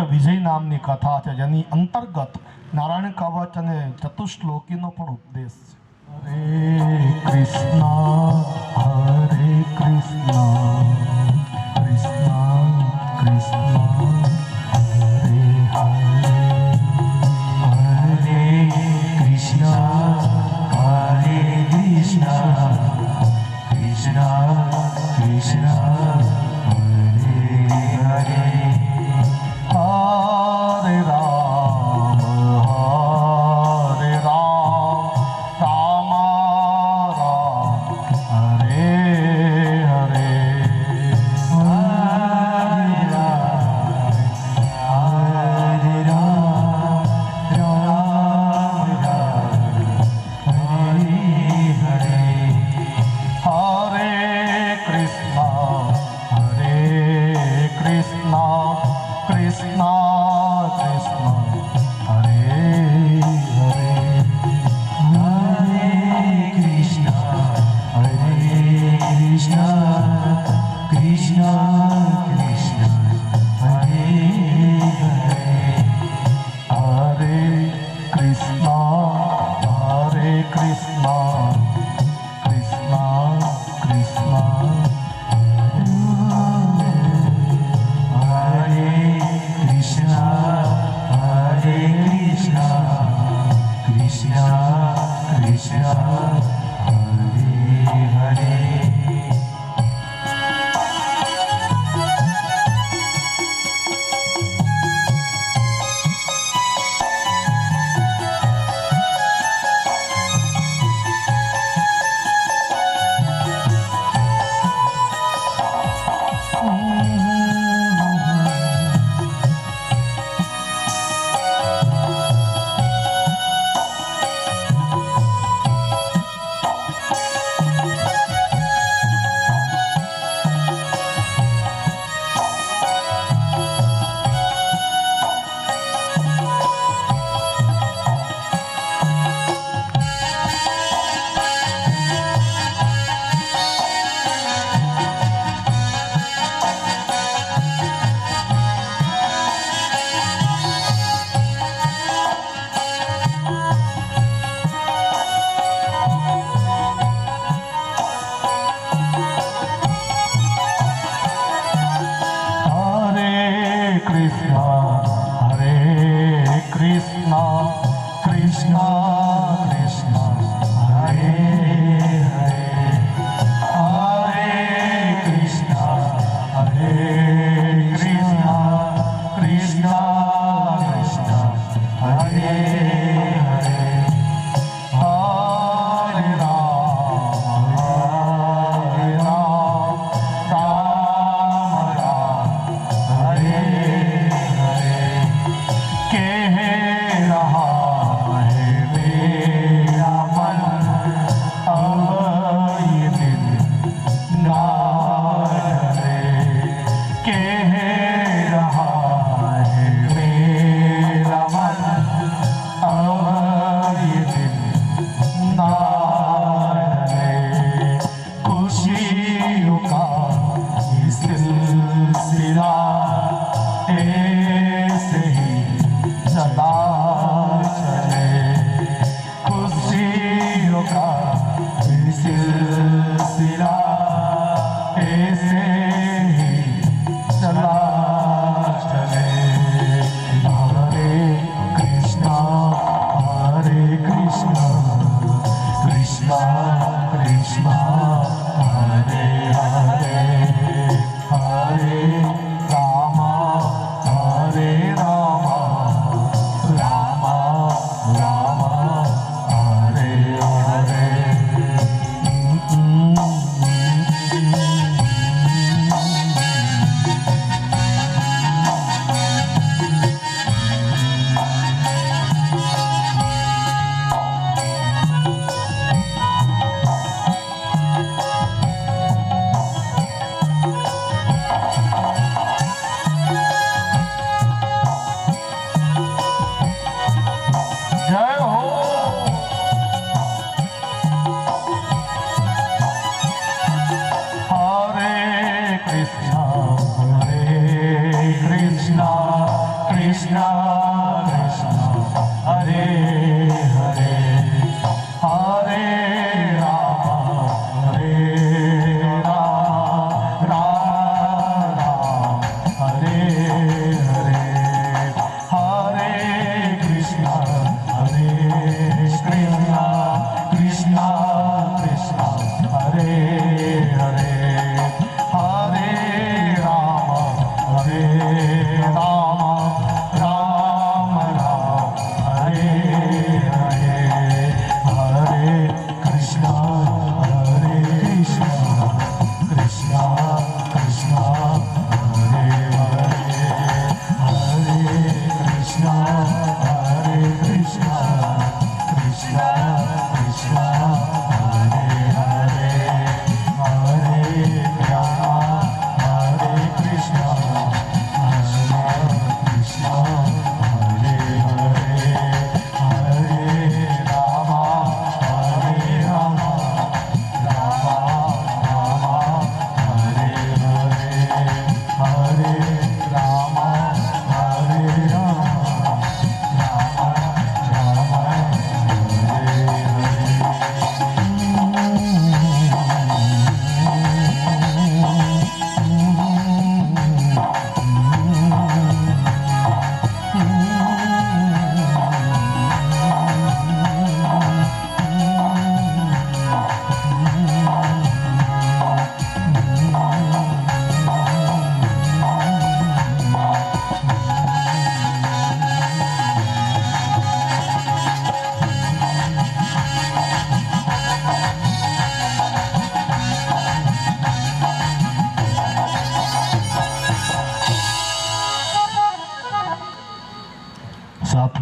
વિજય નામની કથા છે, જેની અંતર્ગત નારાયણ કવચ અને ચતુશ્લોકીનો પણ ઉપદેશ છે. હરે કૃષ્ણ કૃષ્ણ કૃષ્ણ હરે હરે હરે કૃષ્ણ કૃષ્ણ કૃષ્ણ હરે હરે રામ રામ રામ હરે હરે.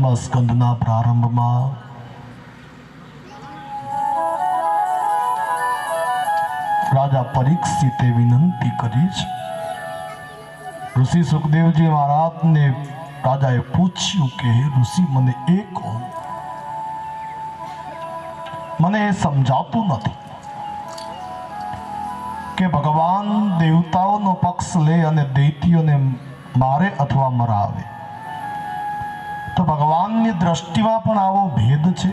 પાંચમા સ્કંદના પ્રારંભમાં રાજા પરીક્ષિતે વિનંતી કરી છે. ઋષિ સુખદેવજી મહારાજને રાજાએ પૂછ્યું કે હે ઋષિ, મને એ કહો, મને એ સમજાતું નથી કે ભગવાન દેવતાઓનો પક્ષ લે અને દૈત્યોને મારે અથવા મરાવે, તો ભગવાનની દ્રષ્ટિમાં પણ આવો ભેદ છે?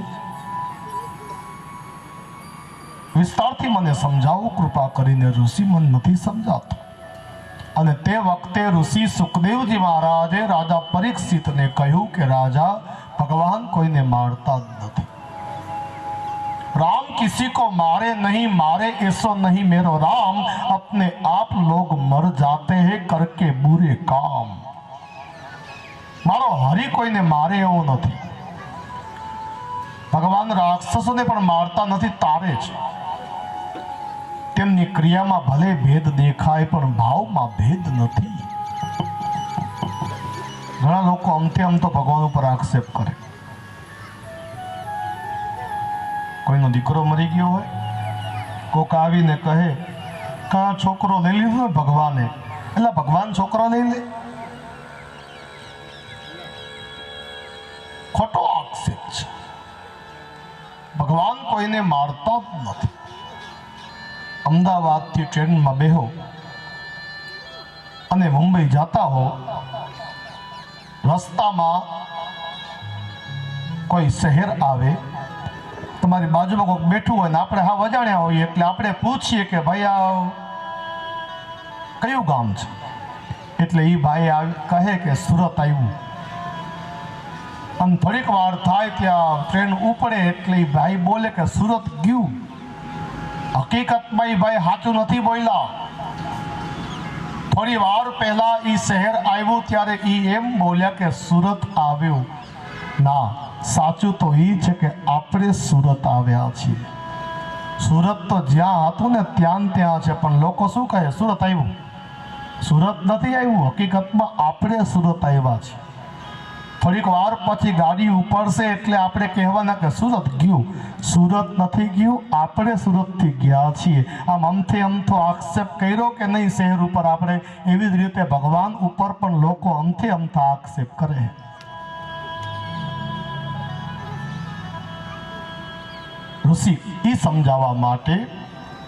વિસ્તારથી મને સમજાવો કૃપા કરીને. ઋષિ મને નથી સમજાતું. અને તે વખતે ઋષિ સુખદેવજી મહારાજે રાજા પરીક્ષિતને કહ્યું કે રાજા, ભગવાન કોઈને મારતા જ નથી. राम किसी को मारे नहीं, मारे ऐसो नहीं मेरो राम, अपने आप लोग मर जाते हैं करके बुरे काम. मारो हरि कोઈને મારે એવો નથી. ભગવાન રાક્ષસોને પણ મારતા નથી, તારે છે. તેમની ક્રિયામાં ભલે ભેદ દેખાય પણ ભાવમાં ભેદ નથી. ઘણા લોકો અમથે અમથો ભગવાન ઉપર આક્ષેપ કરે. કોઈનો દીકરો મરી ગયો હોય, કોક આવીને કહે કે આ છોકરો લઈ લીધો ને ભગવાને, એટલે ભગવાન છોકરો લઈ લે. ખોટો આક્ષેપ છે. ભગવાન કોઈને મારતા જ નથી. અમદાવાદથી ટ્રેનમાં બેહો અને મુંબઈ જતા હો, રસ્તામાં કોઈ શહેર આવે, તમારી બાજુમાં કોઈ બેઠું હોય ને આપણે હા અજાણ્યા હોઈએ એટલે આપણે પૂછીએ કે ભાઈ આ કયું ગામ છે? એટલે એ ભાઈ કહે કે સુરત આવ્યું. અને થોડીક વાર થાય ત્યાં ટ્રેન ઉપડે એટલે એ ભાઈ બોલે કે સુરત ગયું. હકીકતમાં એ ભાઈ સાચું નથી બોલ્યા. થોડી વાર પહેલા એ શહેર આવ્યું ત્યારે એ એમ બોલ્યા કે સુરત આવ્યું. ના, સાચું તો એ છે કે આપણે સુરત આવ્યા છીએ. સુરત તો જ્યાં હતું ને ત્યાં છે, પણ લોકો શું કહે? સુરત આવ્યું. સુરત નથી આવ્યું, હકીકતમાં આપણે સુરત આવ્યા છીએ. થોડીક વાર પછી ગાડી ઉપડશે એટલે આપણે કહેવાના કે સુરત ગયું. સુરત નથી ગયું, આપણે સુરતથી ગયા છીએ. આમ અમથે અમથો આક્ષેપ કર્યો કે નહીં શહેર ઉપર આપણે, એવી જ રીતે ભગવાન ઉપર પણ લોકો અમથે અમથા આક્ષેપ કરે. ઋષિ એ સમજાવવા માટે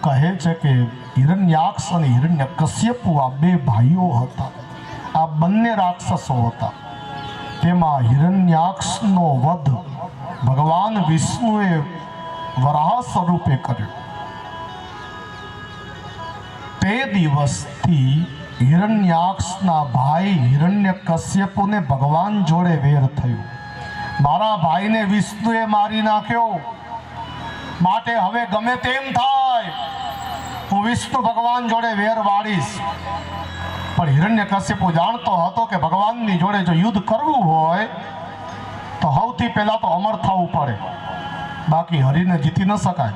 કહે છે કે હિરણ્યાક્ષ અને હિરણ્યકશ્યપુ આ બે ભાઈઓ હતા. આ બંને રાક્ષસો હતા. તેમાં હિરણ્યાક્ષનો વધ ભગવાન વિષ્ણુએ વરાહ સ્વરૂપે કર્યો. તે દિવસથી હિરણ્યાક્ષના ભાઈ હિરણ્યકશ્યપુને ભગવાન જોડે વેર થયો. મારા ભાઈને વિષ્ણુએ મારી નાખ્યો, માટે હવે ગમે તેમ થાય હું વિષ્ણુ ભગવાન જોડે વેર વાળીશ. પણ હિરણ્યકશ્યપુ જાણતો હતો કે ભગવાનની જોડે જો યુદ્ધ કરવું હોય તો સૌથી પહેલા તો અમર થવું પડે, બાકી હરિને જીતી ન શકાય.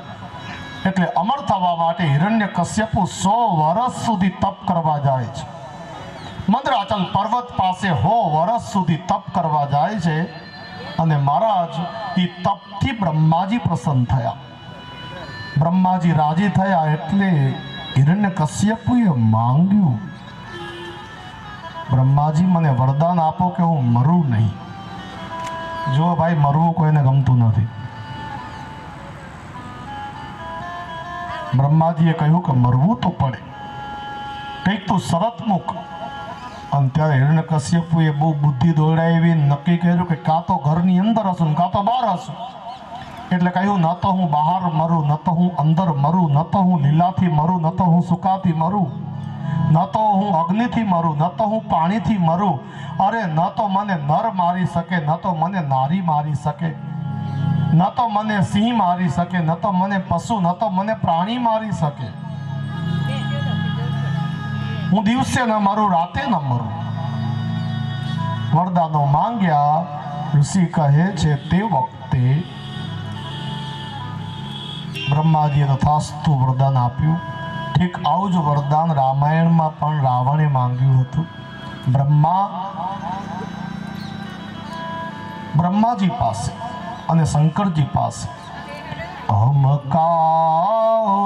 એટલે અમર થવા માટે હિરણ્યકશ્યપુ 100 વર્ષ સુધી તપ કરવા જાય છે. મંદરાચલ પર્વત પાસે 100 વર્ષ સુધી તપ કરવા જાય છે. અને મહારાજ એ તપથી બ્રહ્માજી પ્રસન્ન થયા. બ્રહ્માજી રાજી થયા એટલે હિરણ્યકશ્યપુએ માંગ્યું, બ્રહ્માજી મને વરદાન આપો કે હું મરું નહીં. જો ભાઈ, મરવું કોઈને ગમતું નથી. બ્રહ્માજીએ કહ્યું કે મરવું તો પડે, કંઈક તું શરત મૂક. અને ત્યારે હિરણ્યકશ્યપુએ બહુ બુદ્ધિ દોડાવી નક્કી કર્યું કે કાં તો ઘરની અંદર હશું કાં તો બહાર હશું. એટલે કહ્યું, ન તો હું બહાર મરું, ન તો હું અંદર મરું, ન તો હું લીલાથી મરું, ન તો હું સુકાથી મરું, ન તો હું અગ્નિથી મરું, ન તો હું પાણીથી મરું. અરે ન તો મને નર મારી શકે, ન તો મને નારી મારી શકે, ન તો મને સિંહ મારી શકે, ન તો મને પશુ, ન તો મને પ્રાણી મારી શકે. હું દિવસે ન મરું, રાતે ન મરું. વરદાનો માંગ્યા. ઋષિ કહે છે તે વખતે બ્રહ્માજીએ તથાસ્તુ વરદાન આપ્યું. ઠીક આવું જ વરદાન રામાયણમાં પણ રાવણે માંગ્યું હતું. બ્રહ્માજી પાસે અને શંકરજી પાસે હમ કાઓ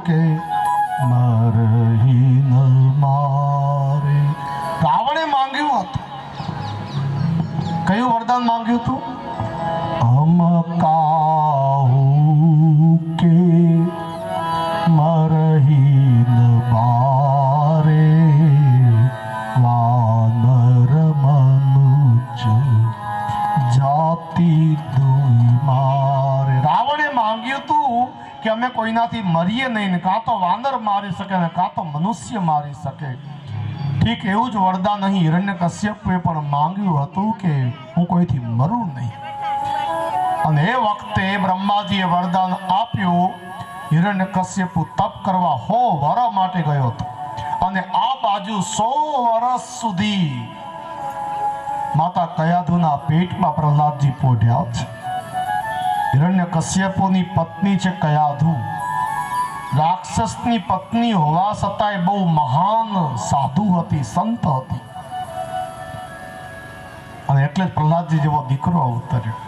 કે મરહી ન મારે. રાવણે માંગ્યું હતું, કયું વરદાન માંગ્યું હતું? હમ કાહુ કે મરહી ન મારે વાનર મનુજ જાતિ દુઈ મારે. રાવણે માંગ્યું હતું કે અમે કોઈનાથી મરીએ નહીં, ને કાં તો વાનર મારી શકે ને કાં તો મનુષ્ય મારી શકે. ઠીક એવું જ વરદાન અહીં હિરણ્યકશ્યપુએ પણ માંગ્યું હતું કે હું કોઈથી મરું નહીં. અને એ વખતે બ્રહ્માજીએ વરદાન આપ્યું. હિરણ્યકશ્યપુ તપ કરવા 100 વર્ષ માટે ગયો હતો અને આ બાજુ 100 વર્ષ સુધી માતા કયાધુના પેટમાં પ્રહલાદજી પોઢ્યા છે. હિરણ્યકશ્યપુની પત્ની છે કયાધુ. રાક્ષસની પત્ની હોવા છતાંય બહુ મહાન સાધુ હતી, સંત હતી, અને એટલે જ પ્રહલાદજી જેવો દીકરો અવતર્યો.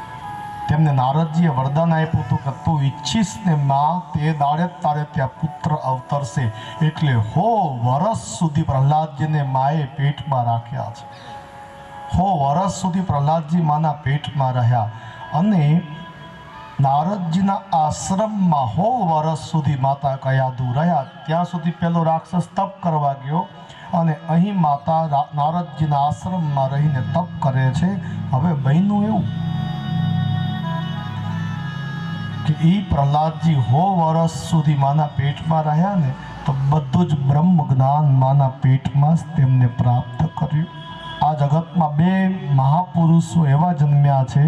તેમને નારદજીએ વરદાન આપ્યું હતું કે તું ઈચ્છીશ ને માં તે દાડે તારે ત્યાં પુત્ર અવતરશે. એટલે 100 વર્ષ સુધી પ્રહલાદજીને માએ પેટમાં રાખ્યા છે. 100 વર્ષ સુધી પ્રહલાદજી માના પેટમાં રહ્યા અને નારદજીના આશ્રમમાં 100 વર્ષ સુધી માતા કયાધુ રહ્યા. ત્યાં સુધી પેલો રાક્ષસ તપ કરવા ગયો અને અહીં માતા નારદજીના આશ્રમમાં રહીને તપ કરે છે. હવે બન્યું એવું કે એ પ્રહલાદજી 100 વર્ષ સુધી માના પેટમાં રહ્યા ને તો બધું જ બ્રહ્મ જ્ઞાન માના પેટમાં જ તેમને પ્રાપ્ત કર્યું. આ જગતમાં 2 મહાપુરુષો એવા જન્મ્યા છે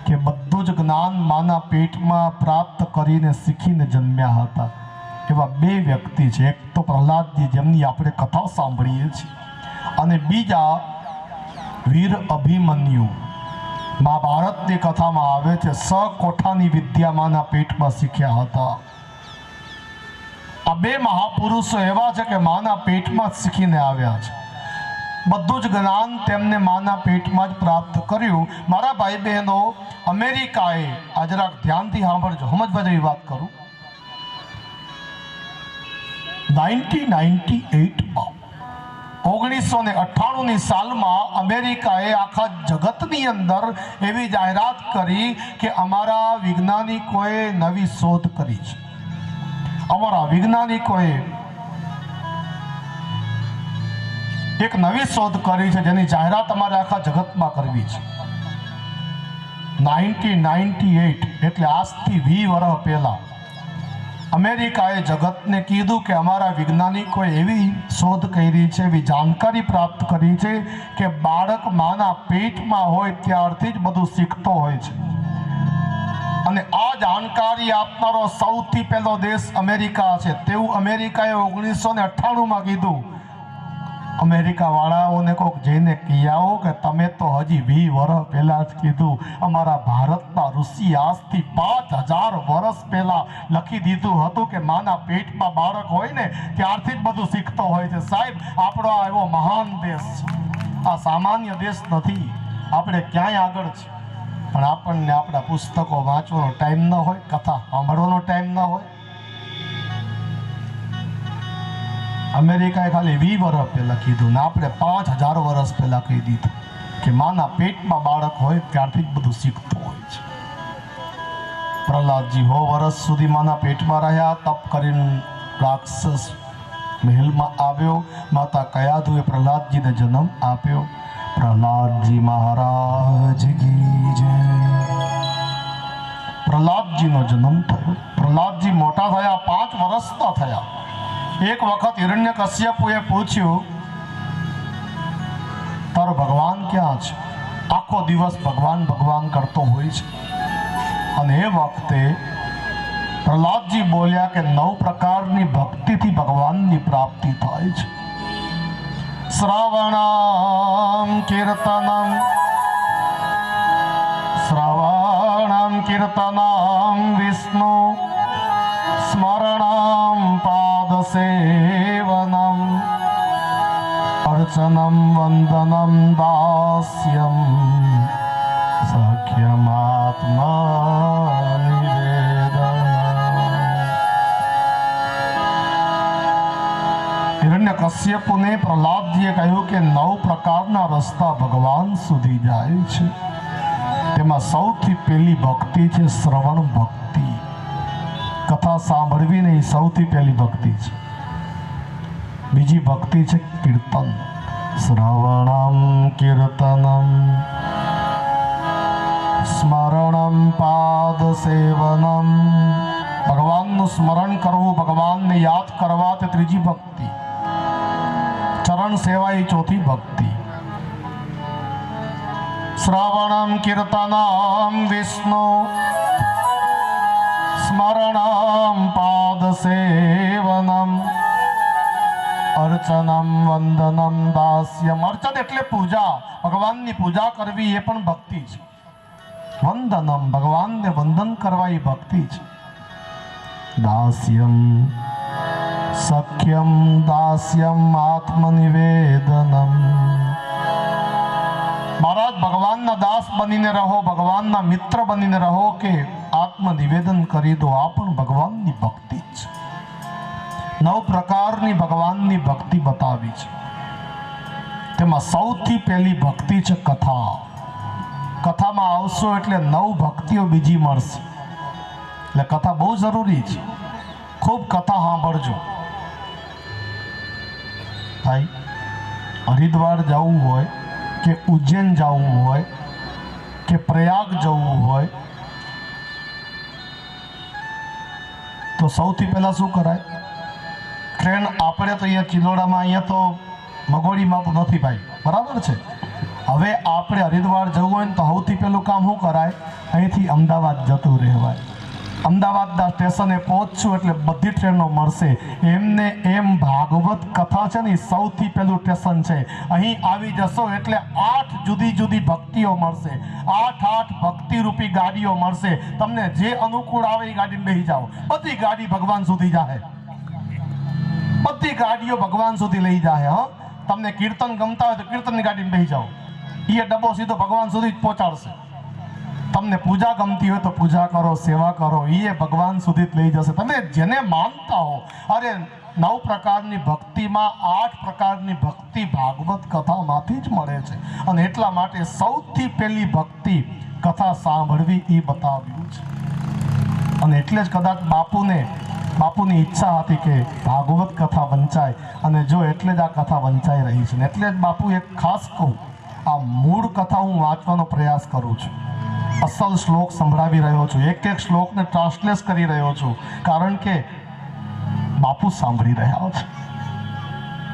કે બધું જ જ્ઞાન માના પેટમાં પ્રાપ્ત કરીને શીખીને જન્મ્યા હતા. એવા 2 વ્યક્તિ છે. એક તો પ્રહલાદજી, જેમની આપણે કથા સાંભળીએ છીએ, અને બીજા વીર અભિમન્યુ. મહાભારતની કથામાં આવે છે સકોઠાની વિદ્યા માના પેટમાં શીખ્યા હતા. આ 2 મહાપુરુષો એવા છે કે માના પેટમાં જ શીખીને આવ્યા છે. બધું જ જ્ઞાન તેમને માના પેટમાં જ પ્રાપ્ત કર્યું. મારા ભાઈ બહેનો, અમેરિકાએ, આ જરાક ધ્યાનથી સાંભળજો, સમજવા જેવી વાત કરું. 1998માં 1998ની સાલમાં અમેરિકાએ આખા જગતની અંદર એવી જાહેરાત કરી કે અમારા વૈજ્ઞાનિકોએ નવી શોધ કરી છે. અમારા વૈજ્ઞાનિકોએ એક નવી શોધ કરી છે જેની જાહેરાત અમારે આખા જગતમાં કરવી છે. 1998 એટલે આજથી 20 વર્ષ પહેલા અમેરિકાએ જગતને કીધું કે અમારા વૈજ્ઞાનિકોએ એવી શોધ કરી છે, એવી જાણકારી પ્રાપ્ત કરી છે કે બાળક માના પેટમાં હોય ત્યારથી જ બધું શીખતો હોય છે. અને આ જાણકારી આપનારો સૌથી પહેલો દેશ અમેરિકા છે. તેવું અમેરિકાએ 1998માં કીધું. અમેરિકા વાળાઓને કોક જઈને કહી આવો કે તમે તો હજી 20 વર્ષ પહેલા જ કીધું. અમારા ભારતના ઋષિ આજથી 5000 વર્ષ પહેલા લખી દીધું હતું કે માના પેટમાં બાળક હોય ને ત્યારથી જ બધું શીખતો હોય છે. સાહેબ, આપણો આ એવો મહાન દેશ છે, આ સામાન્ય દેશ નથી. આપણે ક્યાંય આગળ છે, પણ આપણને આપણા પુસ્તકો વાંચવાનો ટાઈમ ન હોય, કથા સાંભળવાનો ટાઈમ ન હોય. અમેરિકાએ ખાલી 20 વર્ષ પહેલા કીધું ને આપણે 5000 વર્ષ પહેલા કહી દીધું કે માના પેટમાં બાળક હોય ત્યારથી જ બધું શીખતું હોય છે. પ્રહલાદજી 100 વર્ષ સુધી માના પેટમાં રહ્યા. તપ કરીને રાક્ષસ મહેલમાં આવ્યો. માતા કયાધુએ પ્રહલાદજીને જન્મ આપ્યો. પ્રહલાદજી મહારાજ કી જય. પ્રહલાદજીનો જન્મ થયો. પ્રહલાદજી મોટા થયા, 5 વર્ષના થયા. એક વખત હિરણ્યકશ્યપુએ પૂછ્યું, તારો ભગવાન ક્યાં છે? આખો દિવસ ભગવાન ભગવાન કરતો હોય છે. અને એ વખતે પ્રહલાદજી બોલ્યા કે 9 પ્રકારની ભક્તિથી ભગવાનની પ્રાપ્તિ થાય છે. શ્રવણમ કીર્તનમ વિષ્ણુ સ્મરણમ પાદસેવનમ અર્ચનમ વંદનમ દાસ્યમ સખ્યમાત્મા હિરણ્યકશ્યપુને પ્રહલાદજીએ કહ્યું કે 9 પ્રકારના રસ્તા ભગવાન સુધી જાય છે. તેમાં સૌથી પહેલી ભક્તિ છે શ્રવણ ભક્તિ. કથા સાંભળવી નહીં, સૌથી પહેલી ભક્તિ છે. બીજી ભક્તિ છે કીર્તન. શ્રવણમ કીર્તનમ સ્મરણમ પાદ સેવનમ. ભગવાનનું સ્મરણ કરવું, ભગવાનને યાદ કરવા, તે ત્રીજી ભક્તિ. ચરણ સેવા એ ચોથી ભક્તિ. શ્રવણમ કીર્તનમ વિષ્ણુ સ્મરણમ પાદ સેવનમ અર્ચનમ વંદનમ દાસ્યમ. અર્ચન એટલે પૂજા, ભગવાનની પૂજા કરવી એ પણ ભક્તિ છે. વંદનમ, ભગવાનને વંદન કરવા એ ભક્તિ છે. દાસ્યમ સખ્યમ દાસ્યમ આત્મનિવેદનમ. મહારાજ, ભગવાનના દાસ બનીને રહો, ભગવાનના મિત્ર બનીને રહો કે આત્મનિવેદન કરી દો, આ પણ ભગવાનની ભક્તિ છે. 9 પ્રકારની ભગવાનની ભક્તિ બતાવી છે. તેમાં સૌથી પહેલી ભક્તિ છે કથા. કથામાં આવશો એટલે 9 ભક્તિઓ બીજી મળશે. એટલે કથા બહુ જરૂરી છે. ખૂબ કથા સાંભળજો. ભાઈ, હરિદ્વાર જવું હોય કે ઉજ્જૈન જવું હોય કે પ્રયાગ જવું હોય તો સૌથી પહેલા શું કરાય? ટ્રેન આપણે તો અહીંયા ચિલોડામાં, અહીંયા તો મગોડીમાં તો નથી ભાઈ, બરાબર છે. હવે આપણે હરિદ્વાર જવું હોય ને તો સૌથી પહેલું કામ શું કરાય? અહીંથી અમદાવાદ જતું રહેવાય. અમદાવાદના સ્ટેશને પહોંચશું એટલે બધી ટ્રેનો મળશે. એમને એમ ભાગવત કથા છે ને, સૌથી પહેલું સ્ટેશન છે. અહીં આવી જશો એટલે 8 જુદી જુદી ભક્તિઓ મળશે. 8 ભક્તિરૂપી ગાડીઓ મળશે. તમને જે અનુકૂળ આવે એ ગાડીમાં બેસી જાઓ. બધી ગાડી ભગવાન સુધી જાય. બધી ગાડીઓ ભગવાન સુધી લઈ જાય. હા, તમને કીર્તન ગમતા હોય તો કીર્તનની ગાડીમાં બેસી જાઓ. એ ડબ્બો સીધો ભગવાન સુધી જ પહોંચાડશે. તમને પૂજા ગમતી હોય તો પૂજા કરો, સેવા કરો, એ ભગવાન સુધી જ લઈ જશે. તમે જેને માનતા હો. અરે 9 પ્રકારની ભક્તિમાં 8 પ્રકારની ભક્તિ ભાગવત કથામાંથી જ મળે છે. અને એટલા માટે સૌથી પહેલી ભક્તિ કથા સાંભળવી એ બતાવ્યું છે. અને એટલે જ કદાચ બાપુની ઈચ્છા હતી કે ભાગવત કથા વંચાય, અને જો એટલે જ આ કથા વંચાઈ રહી છે. એટલે જ બાપુ એક ખાસ કહું, આ મૂળ કથા હું વાંચવાનો પ્રયાસ કરું છું. અસલ શ્લોક સંભળાવી રહ્યો છું. એક શ્લોકને ટ્રાન્સલેટ કરી રહ્યો છું. કારણ કે બાપુ સાંભળી રહ્યા છે.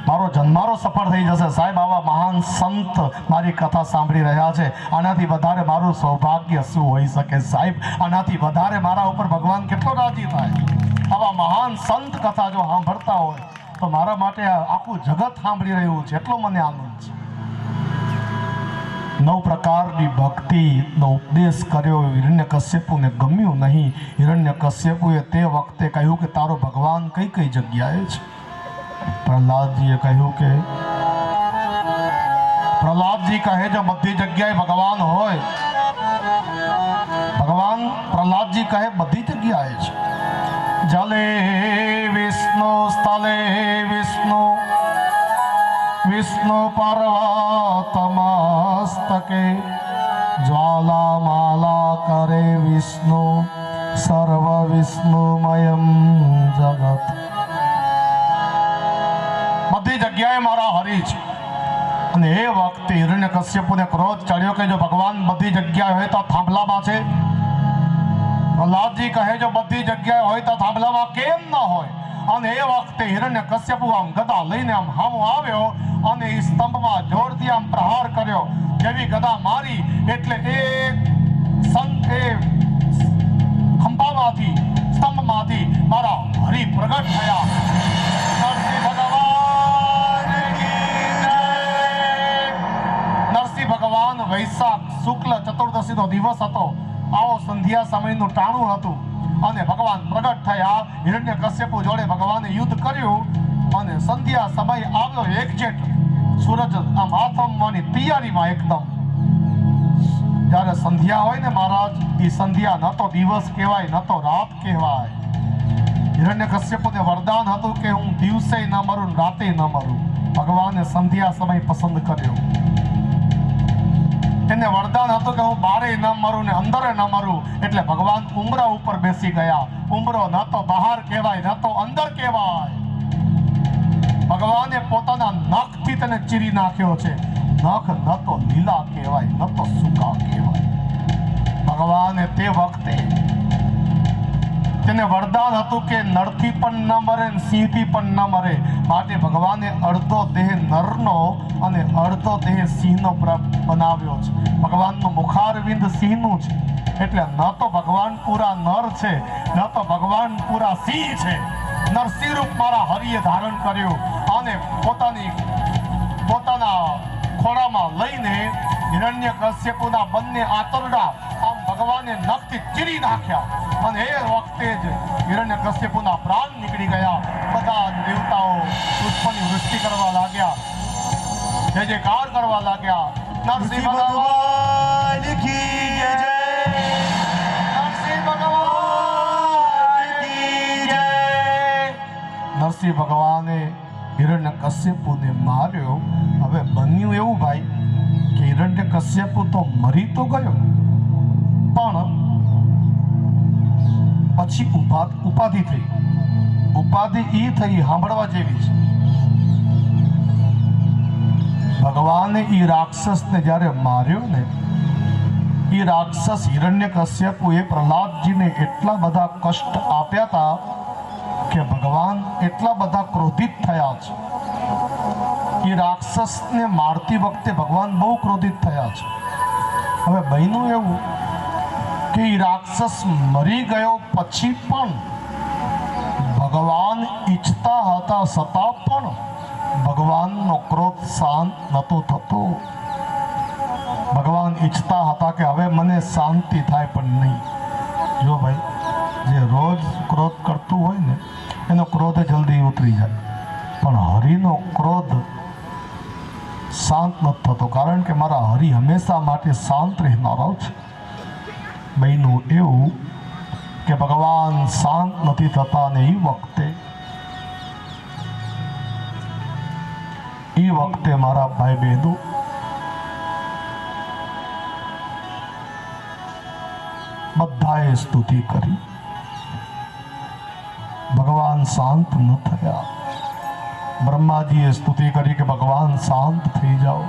મારો જન્મારો સફળ થઈ જશે. સાહેબ, આવા મહાન સંત મારી કથા સાંભળી રહ્યા છે. આનાથી વધારે મારું સૌભાગ્ય શું હોઈ શકે સાહેબ? આનાથી વધારે મારા ઉપર ભગવાન કેટલો રાજી થાય? આવા મહાન સંત કથા જો સાંભળતા હોય તો મારા માટે આખું જગત સાંભળી રહ્યું છે, એટલો મને આનંદ છે. 9 પ્રકારની ભક્તિનો ઉપદેશ કર્યો. હિરણ્યકશ્યપુને ગમ્યું નહીં. હિરણ્યકશ્યપુએ તે વખતે કહ્યું કે તારો ભગવાન કઈ કઈ જગ્યાએ છે? પ્રહલાદજીએ કહ્યું કે પ્રહલાદજી કહે જો બધી જગ્યાએ ભગવાન હોય. ભગવાન પ્રહલાદજી કહે બધી જગ્યાએ છે. જલે વિષ્ણુ, સ્થલે વિષ્ણુ, વિષ્ણુ પર્વત મસ્તકે, જ્વાલામાલા કરે વિષ્ણુ, સર્વ વિષ્ણુમયમ જગત. બધી જગ્યાએ મારા હરિ છે. અને એ વખતે હિરણ્યકશ્યપુને ક્રોધ ચડ્યો કે જો ભગવાન બધી જગ્યાએ હોય તો થાંભલામાં છે. પ્રહલાદજી કહે જો બધી જગ્યાએ હોય તો થાંભલામાં કેમ ન હોય? અને એ વખતે હિરણ્યકશ્યપુ આમ ગદા લઈને આમ સામો આવ્યો અને એ સ્તંભમાં જોરથી આમ પ્રહાર કર્યો. જેવી ગદા મારી એટલે ખંભામાંથી, સ્તંભમાંથી મારા હરિ પ્રગટ થયા. નરસિંહ ભગવાન વૈશાખ શુક્લ ચતુર્દશીનો દિવસ હતો. આવો સંધ્યા સમયનું ટાણું હતું અને ભગવાન પ્રગટ થયા. હિરણ્યકશ્યપુ જોડે ભગવાને યુદ્ધ કર્યું અને સંધ્યા સમય આવ્યો. એક્ઝેક્ટ સૂરજ આમ આથમવાની તૈયારીમાં એકદમ જ્યારે સંધ્યા હોય ને મહારાજ, એ સંધ્યા ન તો દિવસ કહેવાય ન તો રાત કહેવાય. હિરણ્યકશ્યપુને વરદાન હતું કે હું દિવસે ન મરું રાતે ન મરું. ભગવાને સંધ્યા સમય પસંદ કર્યો. એને વરદાન હતું કે હું બારે ન મરું ને અંદરે ન મરું. એટલે ભગવાન ઉંબરા ઉપર બેસી ગયા. ઉંબરો ન તો બહાર કહેવાય ન તો અંદર કહેવાય. ભગવાને પોતાના નખથી તેને ચીરી નાખ્યો છે. નખ ન તો લીલા કહેવાય ન તો સૂકા કહેવાય. ભગવાને તે વખતે તેને વરદાન હતું કે નરથી પણ ન મરે ને સિંહથી પણ ન મરે. માટે ભગવાને અડધો દેહ નરનો અને અડધો દેહ સિંહનો બનાવ્યો છે. ભગવાનનું મુખારવિંદ સિંહનું છે. એટલે ન તો ભગવાન પૂરા નર છે ન તો ભગવાન પૂરા સિંહ છે. નરસિંહ રૂપ મારા હરિએ ધારણ કર્યું અને પોતાના ખોળામાં લઈને હિરણ્યકશ્યપુના બંને આંતરડા આમ ભગવાને નખથી ચીરી નાખ્યા. અને એ વખતે જ હિરણ્યકશ્યપુના પ્રાણ નીકળી ગયા. બધા દેવતાઓ પુષ્પની વૃષ્ટિ કરવા લાગ્યા, જય જયકાર કરવા લાગ્યા. નરસિંહ ભગવાન કી જય, નરસિંહ ભગવાન કી જય. નરસિંહ ભગવાને હિરણ્યકશ્યપુને માર્યો. હવે બન્યું એવું ભાઈ કે હિરણ્યકશ્યપુ તો મરી તો ગયો, પણ પછી ઉપાધિ થઈ. ઉપાધિ એ થઈ સાંભળવા જેવી છે. ભગવાને એ રાક્ષસને જ્યારે માર્યો ને, એ રાક્ષસ હિરણ્યકશ્યપુએ પ્રહલાદજીને એટલા બધા કષ્ટ આપ્યા હતા કે ભગવાન એટલા બધા ક્રોધિત થયા છે. એ રાક્ષસને મારતી વખતે ભગવાન બહુ ક્રોધિત થયા છે. હવે બન્યું એવું કે એ રાક્ષસ મરી ગયો પછી પણ ભગવાન ઈચ્છતા હતા છતાં પણ ભગવાનનો ક્રોધ શાંત નહોતો થતો. ભગવાન ઈચ્છતા હતા કે હવે મને શાંતિ થાય, પણ નહીં. જો ભાઈ, જે રોજ ક્રોધ કરતું હોય ને એનો ક્રોધ જલ્દી ઉતરી જાય, પણ હરિનો ક્રોધ શાંત નથી થતો. કારણ કે મારા હરિ હંમેશા માટે શાંત રહેનારો છે. બન્યું એવું કે ભગવાન શાંત નથી થતા ને એ વખતે મારા ભાઈ બહેનો બધાએ સ્તુતિ કરી. ભગવાન શાંત ન થયા. બ્રહ્માજીએ સ્તુતિ કરી કે ભગવાન શાંત થઈ જાઓ.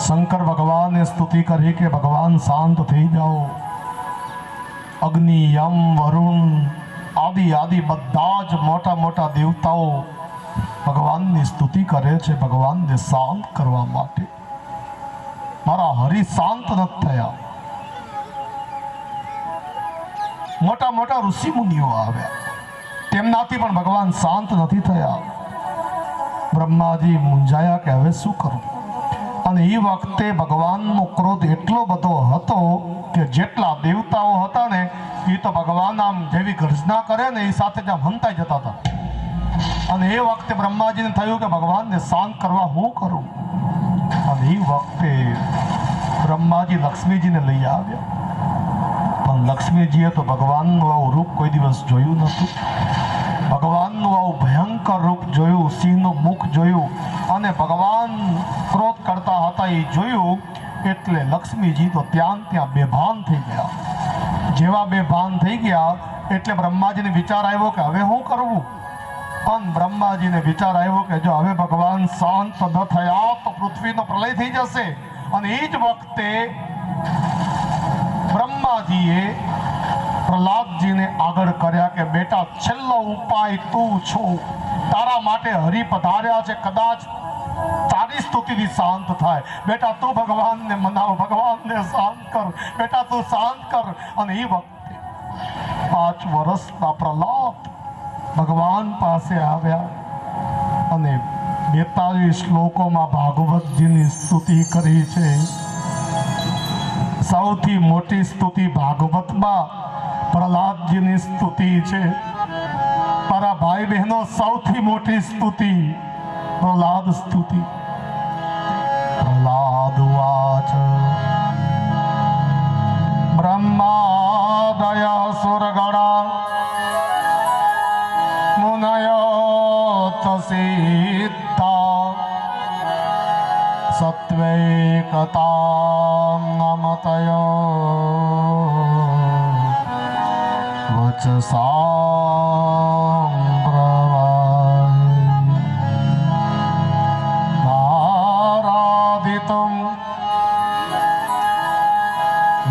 શંકર ભગવાને સ્તુતિ કરી કે ભગવાન શાંત થઈ જાઓ. અગ્નિ, યમ, વરુણ આદિ બધા જ મોટા મોટા દેવતાઓ ભગવાનની સ્તુતિ કરે છે ભગવાનને શાંત કરવા માટે. મારા હરિ શાંત નથી થયા. મોટા મોટા ઋષિ મુનિઓ આવ્યા, તેમનાથી પણ ભગવાન શાંત નથી થયા. બ્રહ્માજી મૂંઝાયા કે હવે શું કરું. અને એ વખતે ભગવાનનો ક્રોધ એટલો બધો હતો કે જેટલા દેવતાઓ હતા ને એ તો ભગવાન આમ જેવી ગર્જના કરે ને એ સાથે જ આમ હંતાઈ જતા હતા. અને એ વખતે બ્રહ્માજીને થયું કે ભગવાનને શાંત કરવા હું કરું. અને એ વખતે બ્રહ્માજી લક્ષ્મીજીને લઈ આવ્યા. પણ લક્ષ્મીજીએ તો ભગવાનનું આવું રૂપ કોઈ દિવસ જોયું નહોતું. ભગવાનનું આવું ભયંકર રૂપ જોયું, સિંહનું મુખ જોયું અને ભગવાન ક્રોધ કરતા હતા એ જોયું. એટલે લક્ષ્મીજી તો ત્યાં બેભાન થઈ ગયા. જેવા બેભાન થઈ ગયા એટલે બ્રહ્માજીને વિચાર આવ્યો કે હવે શું કરવું. પણ બ્રહ્માજીને વિચાર આવ્યો કે જો હવે ભગવાન શાંત ન થયા તો પૃથ્વીનો પ્રલય થઈ જશે. અને એ જ વખતે બ્રહ્માજીએ પ્રહલાદજીને આગળ કર્યા કે બેટા, છેલ્લો ઉપાય તું છો. તારા માટે હરિ પધાર્યા છે, કદાચ તારી સ્તુતિથી શાંત થાય. બેટા તું ભગવાનને મનાવ, ભગવાનને શાંત કર. બેટા તું શાંત કર. અને એ વખતે 5 વર્ષના પ્રહલાદ ભગવાન પાસે આવ્યા અને 42 શ્લોકોમાં ભાગવતજીની સ્તુતિ કરી છે. સૌથી મોટી સ્તુતિ ભાગવતમાં પ્રહલાદજીની સ્તુતિ છે. મારા ભાઈ બહેનો, સૌથી મોટી સ્તુતિ પ્રહલાદ સ્તુતિ. પ્રહલાદ વાચ બ્રહ્માદય સુરગણા મુનયો તસિદ્ધા સત્વૈકતાં નમતયો વચસાં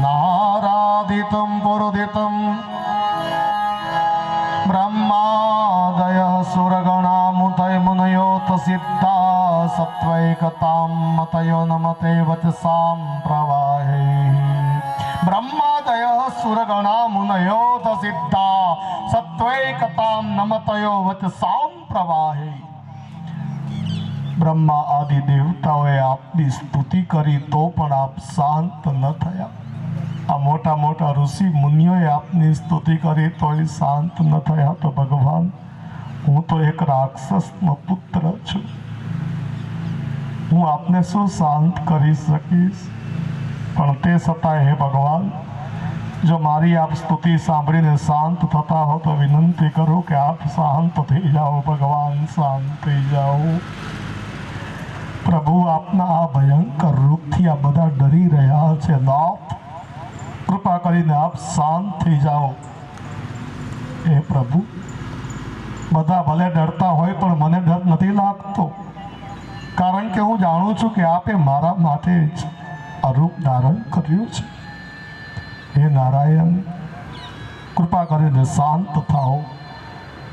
नाराधितं पुरुदितं ब्रह्मादयः सुरगणामुदय मुनयोत सिद्धा सत्वैकतां मतयो नमते वचसां प्रवाहे ब्रह्मादयः सुरगणा मुनयोत सिद्धा सत्वैकतां नमतयो वचसां प्रवाहे બ્રહ્મા આદિ દેવતાઓએ આપની સ્તુતિ કરી તો પણ આપ શાંત ન થયા. આ મોટા મોટા ઋષિ મુનિઓએ આપની સ્તુતિ કરી તોય શાંત ન થયા. તો ભગવાન, હું તો એક રાક્ષસનો પુત્ર છું, હું આપને શું શાંત કરી શકીશ? પણ તે છતાં હે ભગવાન, જો મારી આપ સ્તુતિ સાંભળીને શાંત થતા હો તો વિનંતી કરું કે આપ શાંત થઈ જાઓ. ભગવાન, શાંત થઈ જાઓ. પ્રભુ, આપના આ ભયંકર રૂપથી આ બધા ડરી રહ્યા છે. નાથ, કૃપા કરીને આપ શાંત થઈ જાઓ. હે પ્રભુ, બધા ભલે ડરતા હોય પણ મને ડર નથી લાગતો, કારણ કે હું જાણું છું કે આપે મારા માટે જ આ રૂપ ધારણ કર્યું છે. હે નારાયણ, કૃપા કરીને શાંત થાઓ.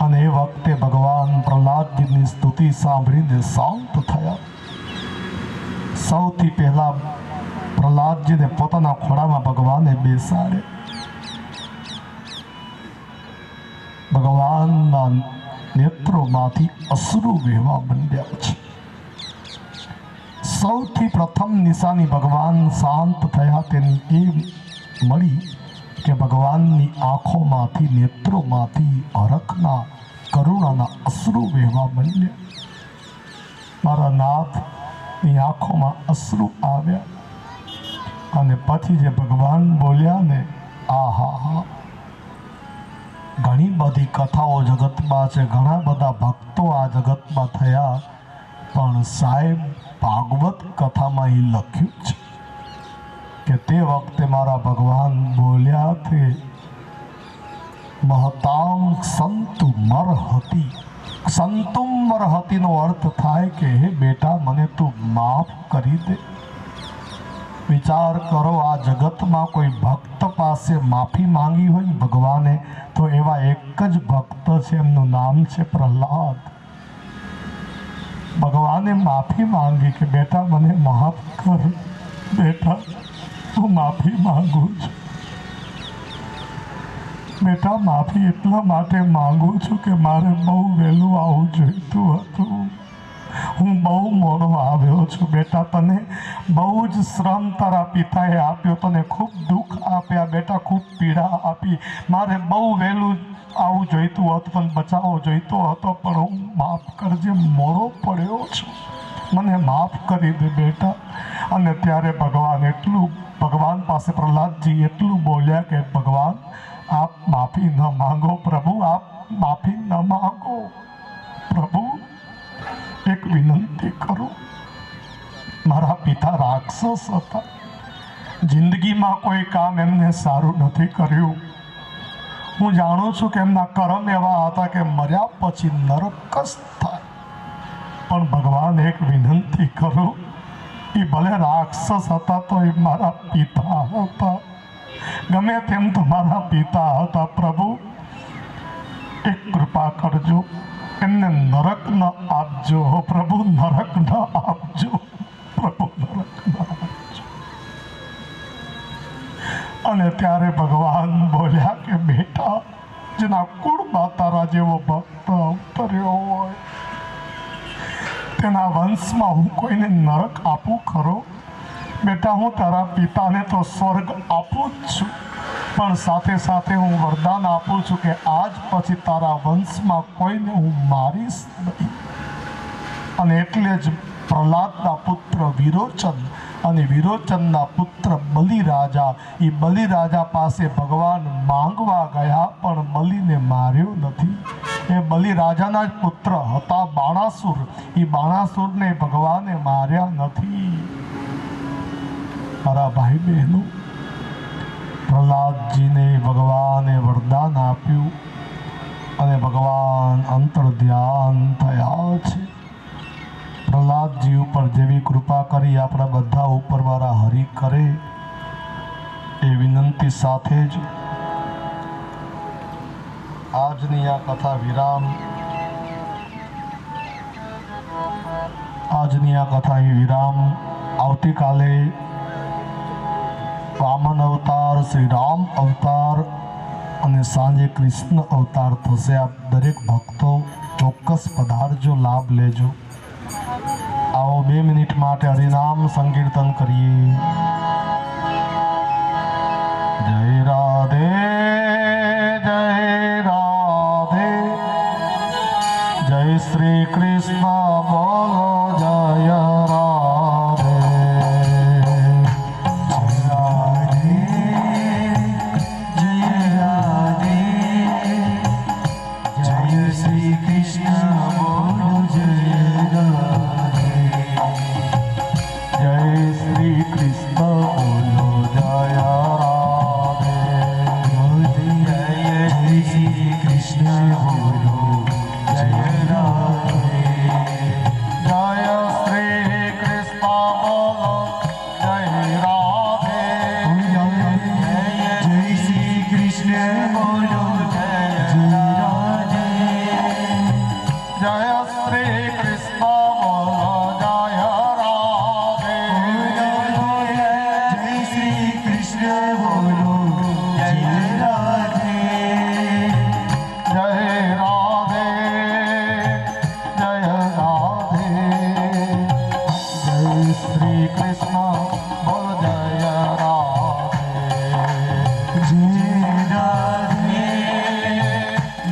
અને એ વખતે ભગવાન પ્રહલાદજીની સ્તુતિ સાંભળીને શાંત થયા. સૌથી પહેલા પ્રહલાદજીને પોતાના ખોળામાં ભગવાને બેસાડે. ભગવાનના નેત્રોમાંથી અશ્રુ વહેવા માંડ્યા છે. સૌથી પ્રથમ નિશાની ભગવાન શાંત થયા તેની એ મળી કે ભગવાનની આંખોમાંથી, નેત્રોમાંથી હરખના, કરુણાના અશ્રુ વહેવા માંડ્યા. મારા નાથની આંખોમાં અશ્રુ આવ્યા અને પછી જે ભગવાન બોલ્યા ને, આહા હા, ઘણી બધી કથાઓ જગતમાં છે, ઘણા બધા ભક્તો આ જગતમાં થયા, પણ સાહેબ ભાગવત કથામાં એ લખ્યું છે કે તે વખતે મારા ભગવાન બોલ્યા તે મહતામ સંતુ મરહતી. સંતુમ મરહતીનો અર્થ થાય કે હે બેટા, મને તું માફ કરી દે. વિચાર કરો, આ જગતમાં કોઈ ભક્ત પાસે માફી માંગી હોય ને ભગવાને, તો એવા એક જ ભક્ત છે, એમનું નામ છે પ્રહલાદ. ભગવાને માફી માંગી કે બેટા મને માફ કર. બેટા, હું માફી માંગુ છું. બેટા, માફી એટલા માટે માંગુ છું કે મારે બહુ વહેલું આવવું જોઈતું હતું. હું બહુ મોડો આવ્યો છું. બેટા, તને બહુ જ શ્રમ તારા પિતાએ આપ્યો, તને ખૂબ દુઃખ આપ્યા બેટા, ખૂબ પીડા આપી. મારે બહુ વહેલું આવું જોઈતું હતું, તને બચાવવો જોઈતો હતો, પણ હું માફ કરજે, મોડો પડ્યો છું, મને માફ કરી દે બેટા. અને ત્યારે ભગવાન પાસે પ્રહલાદજી એટલું બોલ્યા કે ભગવાન, આપ માફી ન માંગો. પ્રભુ, આપ માફી ન માંગો. પ્રભુ, એક વિનંતી કરું. મારા પિતા રાક્ષસ હતા, જિંદગીમાં કોઈ કામ એમને સારું નથી કર્યું. હું જાણું છું કે એમના કર્મ એવા હતા કે મર્યા પછી નરક જ થાય. પણ ભગવાન, એક વિનંતી કરું, એ ભલે રાક્ષસ હતા તો એ મારા પિતા હતા. ગમે તેમ તો મારા પિતા હતા. પ્રભુ, એક કૃપા કરજો, એમને નરક ન આપજો. પ્રભુ, નરક ન આપજો. પ્રભુ, નરક ન આપજો. અને ત્યારે ભગવાન બોલ્યા કે બેટા, જેના કુળમાં તારા જેવો ભક્ત અવતર્યો હોય, તેના વંશમાં હું કોઈને નરક આપું ખરો? બેટા, હું તારા પિતાને તો સ્વર્ગ આપું જ છું, પણ સાથે સાથે હું વરદાન આપું છું કે આજ પછી તારા વંશમાં કોઈને હું મારીશ નહીં. અને એટલે જ પ્રહલાદના પુત્ર વિરોચન અને વિરોચનના પુત્ર બલિરાજા, એ બલિરાજા પાસે ભગવાન માંગવા ગયા પણ બલિને માર્યો નથી. એ બલિરાજાના જ પુત્ર હતા બાણાસુર, એ બાણાસુરને ભગવાને માર્યા નથી. મારા ભાઈ બહેનો, પ્રહલાદજીને ભગવાને વરદાન આપ્યું અને ભગવાન અંતર ધ્યાન થયા છે. પ્રહલાદજી ઉપર જેવી કૃપા કરી આપણા બધા ઉપર મારા હરિ કરે એ વિનંતી સાથે જ આજની આ કથા વિરામ, આજની આ કથા વિરામ. આવતીકાલે વામન અવતાર, શ્રી રામ અવતાર અને સાંજે કૃષ્ણ અવતાર થશે. આપ દરેક ભક્તો ચોક્કસ પધારજો, લાભ લેજો. આવો 2 મિનિટ માટે હરિનામ સંકીર્તન કરીએ. જય રાધે, જય રાધે, જય શ્રી કૃષ્ણ બોલો, જય રાધે. શ્રી કૃષ્ણ બોલો, જય રાધે. જય શ્રી કૃષ્ણ બોલો, જય રાધે. જય શ્રી કૃષ્ણ બોલો, જય રાધે. જય શ્રી કૃષ્ણ બોલો, જય રાધે. જય શ્રી કૃષ્ણ બોલો, જય રાધે. જય શ્રી કૃષ્ણ બોલો, જય રાધે. જય શ્રી કૃષ્ણ બોલો, જય રાધે. જય રાધે, જય રાધે. જય શ્રી કૃષ્ણ બોલો, જય રાધે. જય રાધે,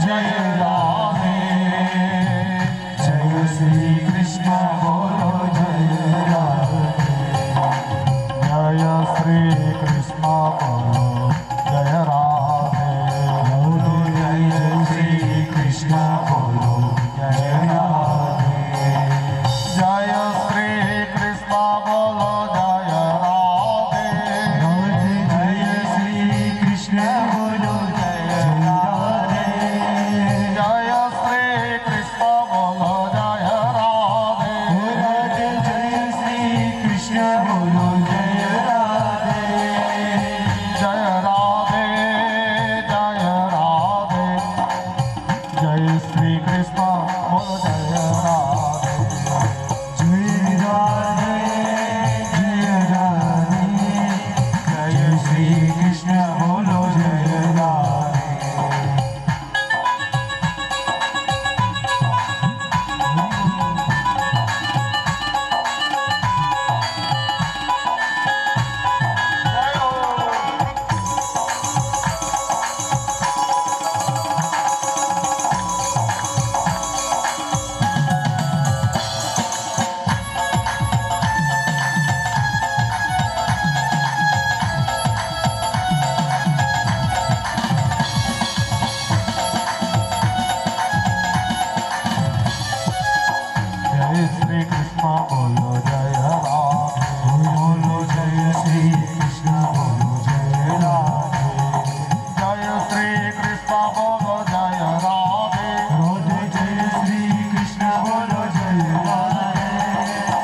જય રાધે. જય શ્રી કૃષ્ણ બોલો, જય રાધે. જય શ્રી કૃષ્ણ બોલો, જય રાધે. બોલો જય શ્રી કૃષ્ણ બોલો, જય રાધે. જય શ્રી કૃષ્ણ બોલો, જય રાધે. જય શ્રી કૃષ્ણ બોલો, જય રાધે. જય શ્રી કૃષ્ણ બોલો, જય રાધે. જય શ્રી કૃષ્ણ બોલો, જય રાધે. જય રાધે, જય રાધે. જય શ્રી કૃષ્ણ બોલો, જય રાધે. જય રાધે, જય રાધે. જય શ્રી કૃષ્ણ બોલો, જય રાધે. જય શ્રી કૃષ્ણ બોલો, જય રાધે. બોલો જય શ્રી કૃષ્ણ બોલો, જય રાધે. જય શ્રી કૃષ્ણ બોલો, જય રાધે. રાધે જય શ્રી કૃષ્ણ બોલો, જય રાધે.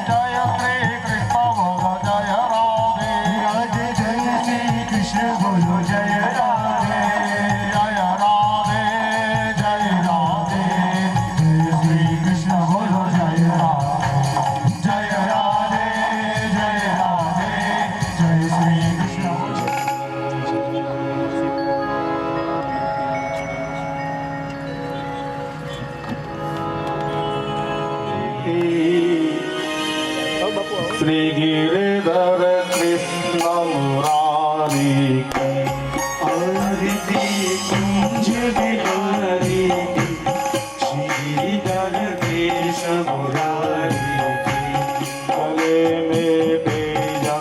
જય શ્રી કૃષ્ણ બોલો, જય રાધે. રાધે જય શ્રી કૃષ્ણ બોલો, જય રાધે. જય રાધે, જય રાધે. જય શ્રી કૃષ્ણ બોલો, જય રાધે. જય રાધે, જય રાધે. જય શ્રી કૃષ્ણ બોલો. શ્રી ગિરિધર કૃષ્ણ મુરારી आरती कुंज बिहारी की, श्री गिरिधर केश मुरारी की. गले में तेजा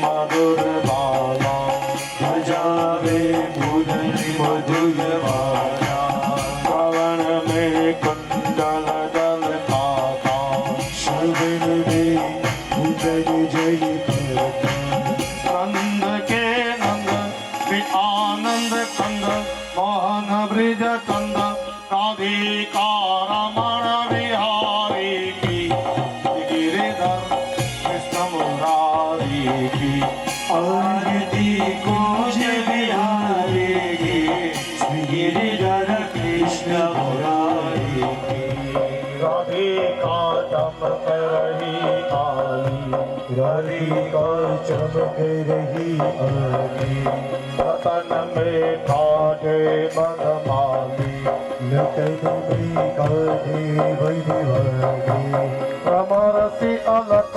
मधुर बाला बजावे मुरली मधुर बाला श्रवण में कुंडल दल खाता श्रवण में कुंडल जय नंद के नंद श्री आनंद कंद मोहन ब्रिज कंद राधिका रमण बिहारी की गिरिधर कृष्ण मुरारी की आरती कुंज बिहारी की श्री गिरिधर कृष्ण मुरारी की राधिका चमक रही काली राधिका चमक रही आली रतन में ठाठे बनमाली लटन में काढ़े वैदिवाली रमरसी अलक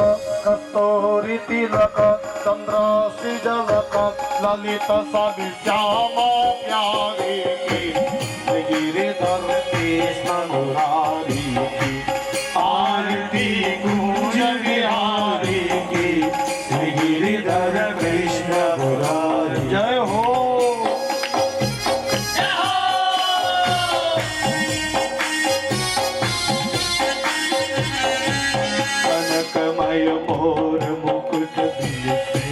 कस्तूरी तिलक चंद्रसी जलक ललित सवि श्याम प्यारी की गिरिधर कृष्ण मुरारी की आरती कुंज बिहारी की श्री गिरिधर कृष्ण मुरारी जय हो कनकमय मोर मुकुट दिल से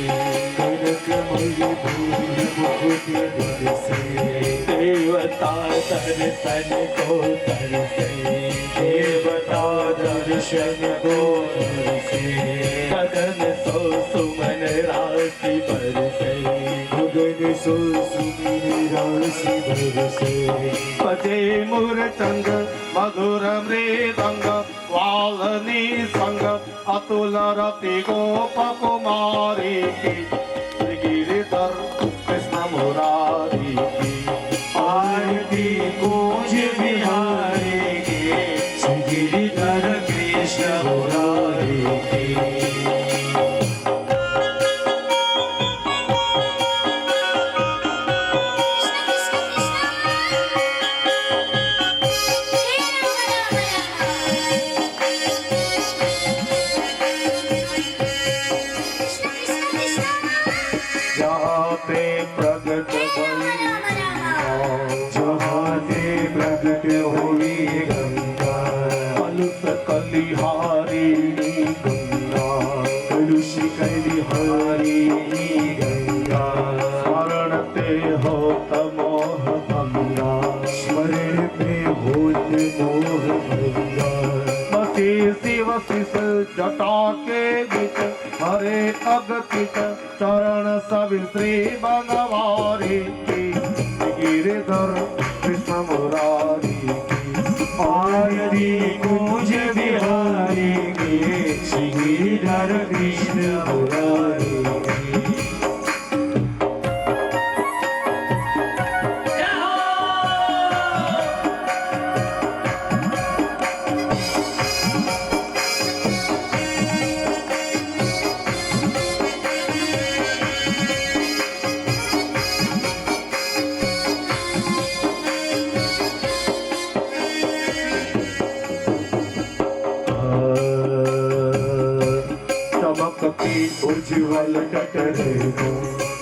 कनकमय मोर मुकुट दिल से देवता दर्शन को तरसे देवता दर्शन को तरसे गगन सो सुमन राशि बरसे गगन सो सुमन राशि बरसे पते मूर्तंग मधुर मृदंग वालनी संग अतुल रति गोप कुमारी की गिरिधर कृष्ण मुरारी की आरती कुंज बिहारी के श्री गिरिधर कृष्ण मुरारी के जहाँ पे प्रगट जहाँ से प्रकट हुई गंगा कलुष कलिहारिणी गंगा कलुष कलिहारी गंगा स्मरण ते हो तमोह भंगा स्मरण में होत मोह भंगा बसी शिव शिष जटा के बीच हरे अगतिक चरण सवि श्री बनवारी की गिरिधर कृष्ण मुरारी की आरती कुंज बिहारी के श्री गिरिधर कृष्ण मुरारी के चमकती उज्ज्वल कटरे को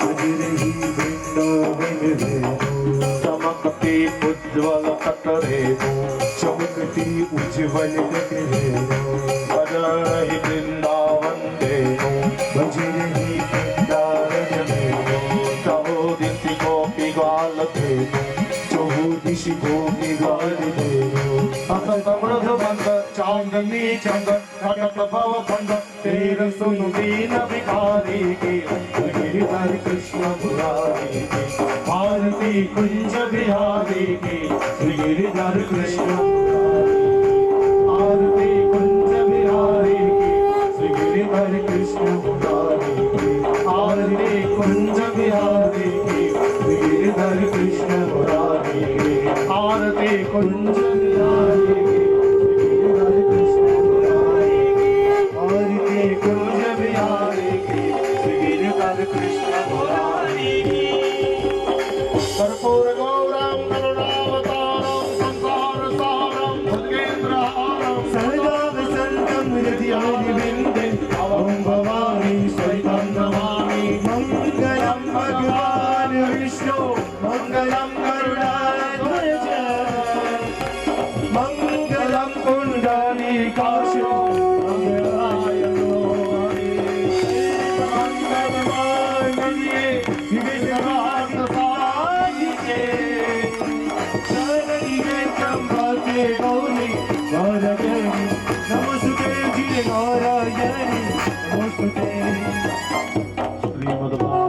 अजरही वृंदावन रे चमकती उज्ज्वल कटरे चमकती उज्ज्वल कटरे बजरहि वृंदावन देनो बजरही वृंदावन में चहो दिशि गोपी ग्वाल देनो चहुदिश गोपी गाल देनो असत मृदु बंद चांदनी चंद घटत भव बंद तेर सुनु दीन भिखारी की गिरिधर कृष्ण मुरारी की आरती कुंज बिहारी की श्री गिरिधर कृष्ण आरती कुंज बिहारी की श्री गिरिधर कृष्ण मुरारी की आरती कुंज बिहारी की श्री गिरिधर कृष्ण मुरारी की आरती कुंज बिहारी की कृष्ण मुरारी की कर्पूर गौरम करुणावतारम संसार सारम भुजगेन्द्रहारम सर्गा वसंतम हृदयानि विन्दे अवं भवानी सहितं नमामि विष्णु मङ्गलं गरुडाध्वज मङ्गलं पुण्डरीकाक्षो मङ्गलायनो मङ्गलमाङ्गल्ये शिवे सर्वार्थसाधिके शरण्ये त्र्यम्बके गौरी नारायणी नमस्ते जी नारायणी नमस्ते श्रीमद्